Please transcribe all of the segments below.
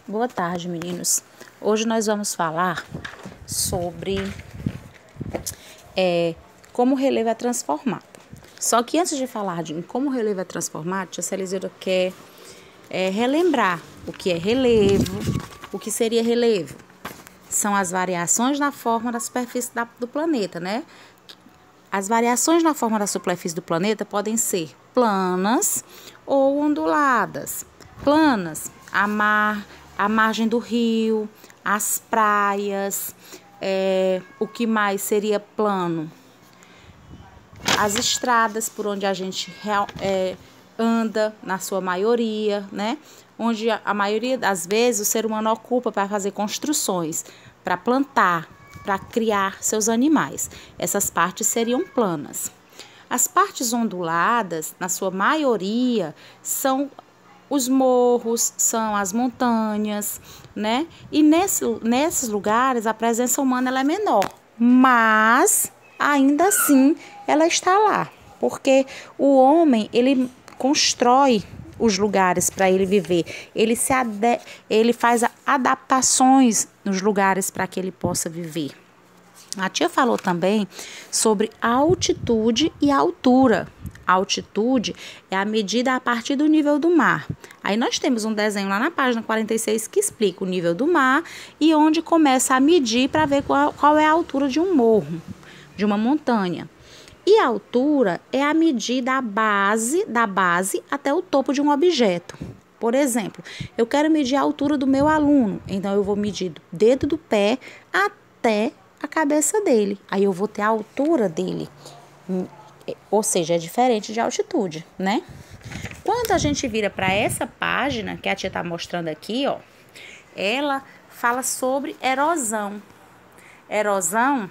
Boa tarde, meninos. Hoje nós vamos falar sobre como o relevo é transformado. Só que antes de falar de como o relevo é transformado, tia Celiseuda quer relembrar o que é relevo, o que seria relevo. São as variações na forma da superfície do planeta, né? As variações na forma da superfície do planeta podem ser planas ou onduladas. Planas, a margem do rio, as praias, o que mais seria plano? As estradas por onde a gente anda, na sua maioria, né? Onde a maioria das vezes o ser humano ocupa para fazer construções, para plantar, para criar seus animais. Essas partes seriam planas. As partes onduladas, na sua maioria, são os morros, são as montanhas, né? E nesses lugares a presença humana ela é menor, mas ainda assim ela está lá, porque o homem ele constrói os lugares para ele viver, ele faz adaptações nos lugares para que ele possa viver. A tia falou também sobre altitude e altura. A altitude é a medida a partir do nível do mar. Aí nós temos um desenho lá na página 46 que explica o nível do mar e onde começa a medir para ver qual é a altura de um morro, de uma montanha. E a altura é a medida da base até o topo de um objeto. Por exemplo, eu quero medir a altura do meu aluno, então eu vou medir do dedo do pé até a cabeça dele. Aí eu vou ter a altura dele, ou seja, é diferente de altitude, né? Quando a gente vira para essa página que a tia está mostrando aqui, ó, ela fala sobre erosão. Erosão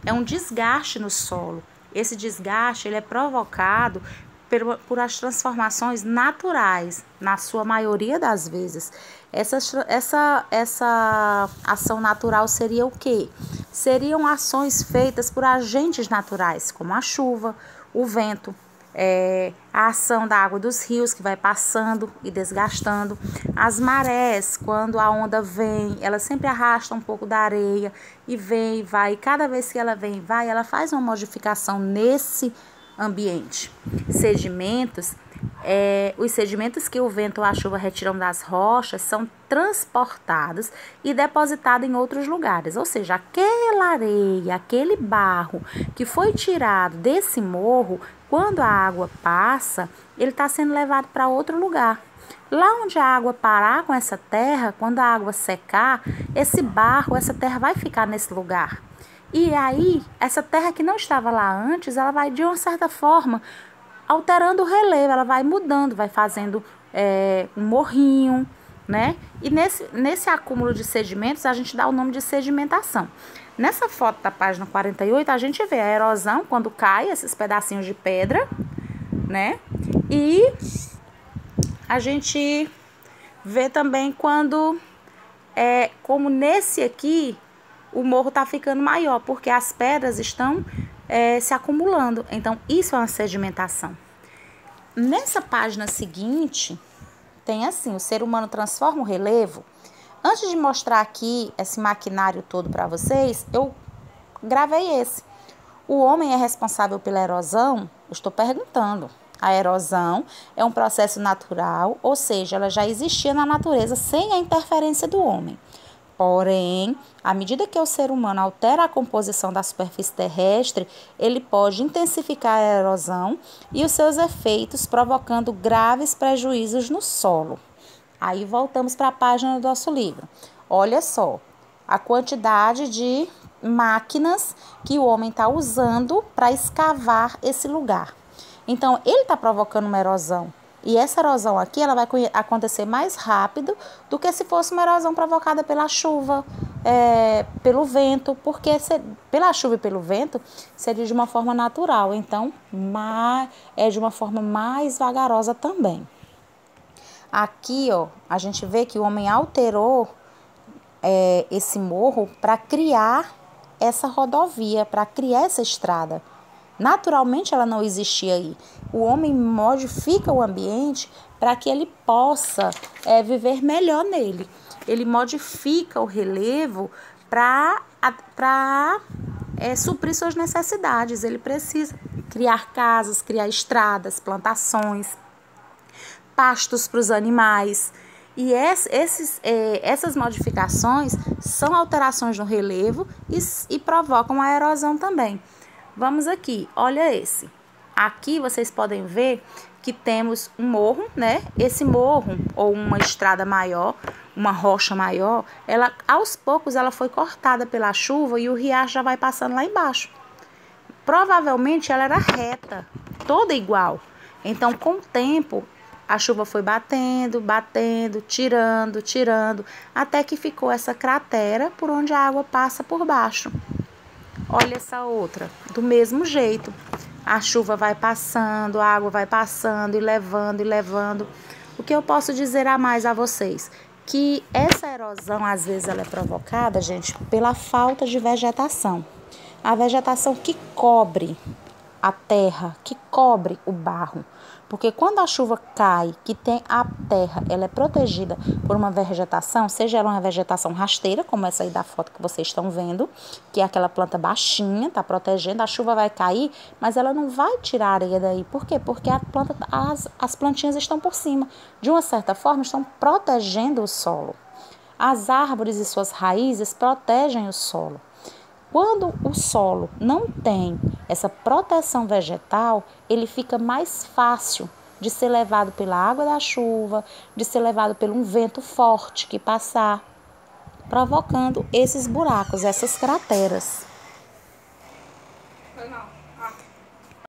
é um desgaste no solo. Esse desgaste ele é provocado por as transformações naturais, na sua maioria das vezes. Essa ação natural seria o quê? Seriam ações feitas por agentes naturais, como a chuva, o vento, a ação da água dos rios que vai passando e desgastando, as marés, quando a onda vem, ela sempre arrasta um pouco da areia e vem e vai, e cada vez que ela vem e vai, ela faz uma modificação nesse ambiente. Sedimentos, os sedimentos que o vento ou a chuva retiram das rochas são transportados e depositados em outros lugares, ou seja, aquela areia, aquele barro que foi tirado desse morro, quando a água passa, ele está sendo levado para outro lugar. Lá onde a água parar com essa terra, quando a água secar, esse barro, essa terra vai ficar nesse lugar. E aí, essa terra que não estava lá antes, ela vai, de uma certa forma, alterando o relevo, ela vai mudando, vai fazendo um morrinho, né? E nesse acúmulo de sedimentos, a gente dá o nome de sedimentação. Nessa foto da página 48, a gente vê a erosão, quando cai esses pedacinhos de pedra, né? E a gente vê também quando, como nesse aqui, o morro está ficando maior, porque as pedras estão se acumulando. Então, isso é uma sedimentação. Nessa página seguinte, tem assim, o ser humano transforma o relevo. Antes de mostrar aqui esse maquinário todo para vocês, eu gravei esse. O homem é responsável pela erosão? Eu estou perguntando. A erosão é um processo natural, ou seja, ela já existia na natureza sem a interferência do homem. Porém, à medida que o ser humano altera a composição da superfície terrestre, ele pode intensificar a erosão e os seus efeitos, provocando graves prejuízos no solo. Aí voltamos para a página do nosso livro. Olha só, a quantidade de máquinas que o homem está usando para escavar esse lugar. Então, ele está provocando uma erosão. E essa erosão aqui, ela vai acontecer mais rápido do que se fosse uma erosão provocada pela chuva, pelo vento, porque pela chuva e pelo vento seria de uma forma natural, então é de uma forma mais vagarosa também. Aqui, ó, a gente vê que o homem alterou esse morro para criar essa rodovia, para criar essa estrada. Naturalmente ela não existia aí. O homem modifica o ambiente para que ele possa viver melhor nele. Ele modifica o relevo para suprir suas necessidades. Ele precisa criar casas, criar estradas, plantações, pastos para os animais. E essas modificações são alterações no relevo e provocam a erosão também. Vamos aqui, olha esse. Aqui vocês podem ver que temos um morro, né? Esse morro ou uma estrada maior, uma rocha maior, ela aos poucos ela foi cortada pela chuva e o riacho já vai passando lá embaixo. Provavelmente ela era reta, toda igual. Então, com o tempo, a chuva foi batendo, tirando, até que ficou essa cratera por onde a água passa por baixo. Olha essa outra, do mesmo jeito. A chuva vai passando, a água vai passando e levando. O que eu posso dizer a mais a vocês? Que essa erosão, às vezes, ela é provocada, gente, pela falta de vegetação. A vegetação que cobre a terra, que cobre o barro. Porque quando a chuva cai, que tem a terra, ela é protegida por uma vegetação, seja ela uma vegetação rasteira, como essa aí da foto que vocês estão vendo, que é aquela planta baixinha, tá protegendo, a chuva vai cair, mas ela não vai tirar a areia daí. Por quê? Porque as plantinhas estão por cima. De uma certa forma, estão protegendo o solo. As árvores e suas raízes protegem o solo. Quando o solo não tem essa proteção vegetal, ele fica mais fácil de ser levado pela água da chuva, de ser levado por um vento forte que passar, provocando esses buracos, essas crateras.